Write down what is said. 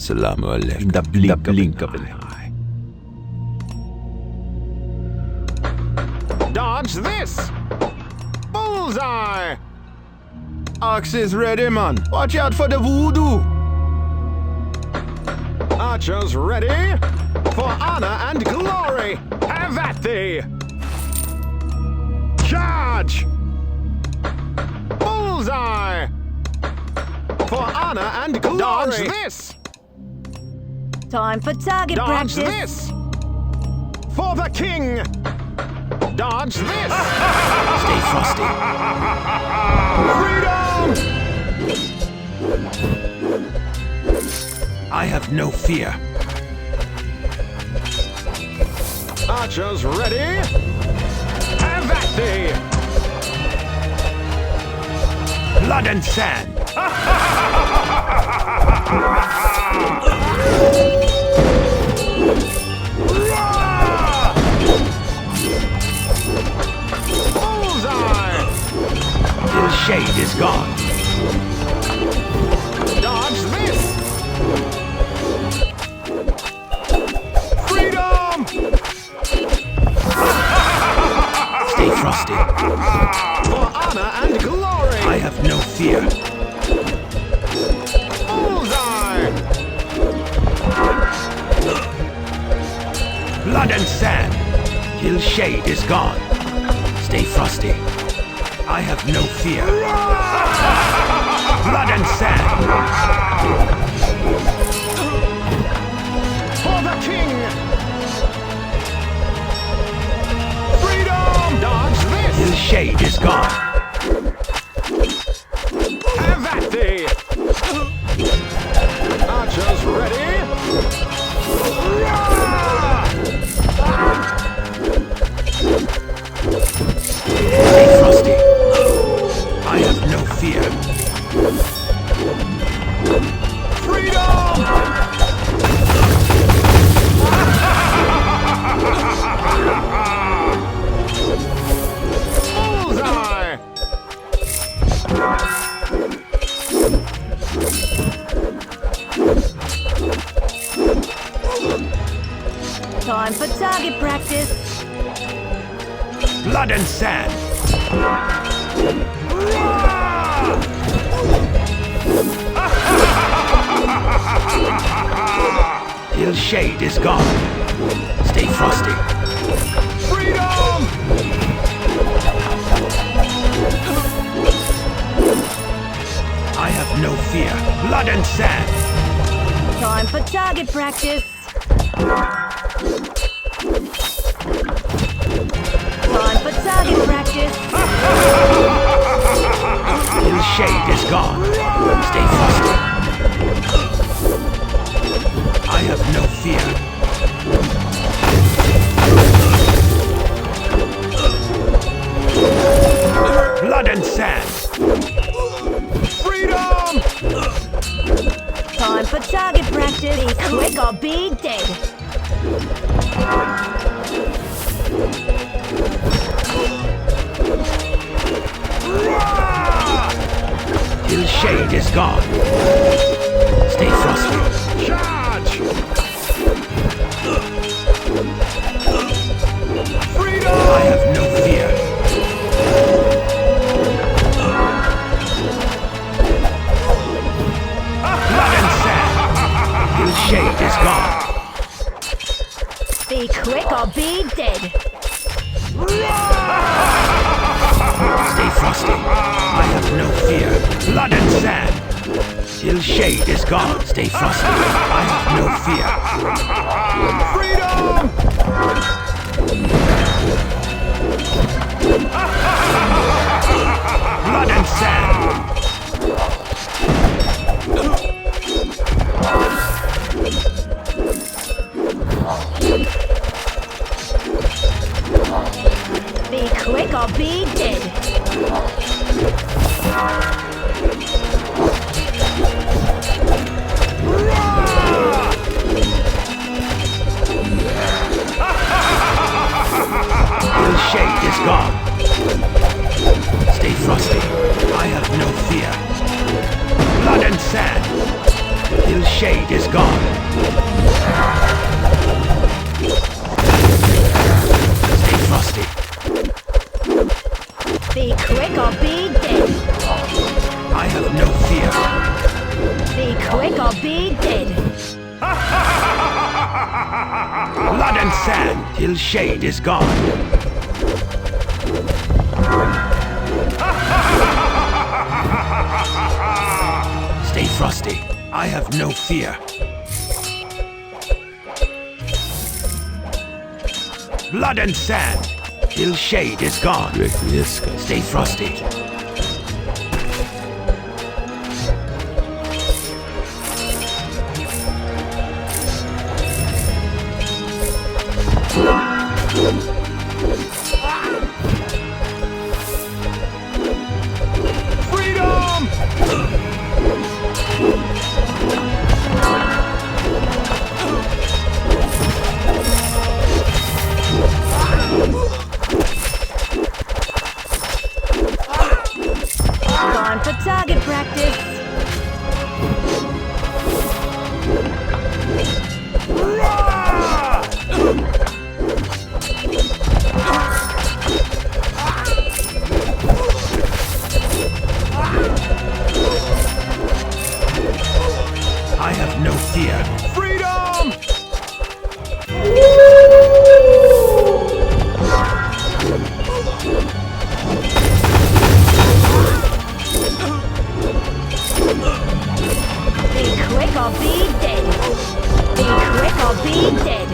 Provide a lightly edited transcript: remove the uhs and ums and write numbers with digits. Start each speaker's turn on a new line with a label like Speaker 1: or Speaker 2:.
Speaker 1: Assalamu alaikum. In the blink of an eye.
Speaker 2: Dodge this! Bullseye! Ox is ready, man. Watch out for the voodoo. Archers ready? For honor and glory! Have at thee! Charge! Bullseye! For honor and glory! Dodge this!
Speaker 3: Time for target
Speaker 2: Dodge
Speaker 3: practice.
Speaker 2: this! For the king! Dodge this!
Speaker 1: Stay frosty.
Speaker 2: Freedom!
Speaker 1: I have no fear.
Speaker 2: Archers ready? Have at thee!
Speaker 1: Blood and sand.
Speaker 2: Bullseye!
Speaker 1: His shade is gone.
Speaker 2: Dodge this! Freedom!
Speaker 1: Stay frosty.
Speaker 2: For honor and glory!
Speaker 1: I have no fear.
Speaker 2: Bullseye!
Speaker 1: Blood and sand. His shade is gone. Stay frosty. I have no fear. Blood and sand.
Speaker 2: For the king! Freedom! Dodge this!
Speaker 1: His shade is gone.
Speaker 2: Have at thee! Archers ready?
Speaker 1: Stay frosty. I have no fear.
Speaker 2: Freedom! Bullseye!
Speaker 3: Time for target practice.
Speaker 1: Blood and sand. His shade is gone. Stay frosty.
Speaker 2: Freedom!
Speaker 1: I have no fear. Blood and sand.
Speaker 3: Time for target practice. Time for target practice.
Speaker 1: His shade is gone. Stay frosty. I have no fear. Blood and sand.
Speaker 2: Freedom!
Speaker 3: Time for target practice. Be quick or be dead.
Speaker 1: His shade is gone. Stay frosty.
Speaker 2: Charge! Freedom!
Speaker 1: I have no fear. Blood and sand. His shade is gone.
Speaker 3: Be quick or be dead.
Speaker 1: Stay frosty. I have no fear. Blood and sand. His shade is gone. Stay frosty. I have no fear.
Speaker 2: Freedom!
Speaker 1: Blood and sand.
Speaker 3: Be quick or be dead.
Speaker 1: His shade is gone. Stay frosty. I have no fear. Blood and sand. His shade is gone.
Speaker 3: or be dead.
Speaker 1: Blood and sand till shade is gone. Stay frosty. I have no fear. Blood and sand till shade is gone. Stay frosty.
Speaker 2: Freedom!
Speaker 3: Gone for target practice.
Speaker 1: I have no fear.
Speaker 2: Freedom!
Speaker 3: Be quick or be dead. Be quick or be dead.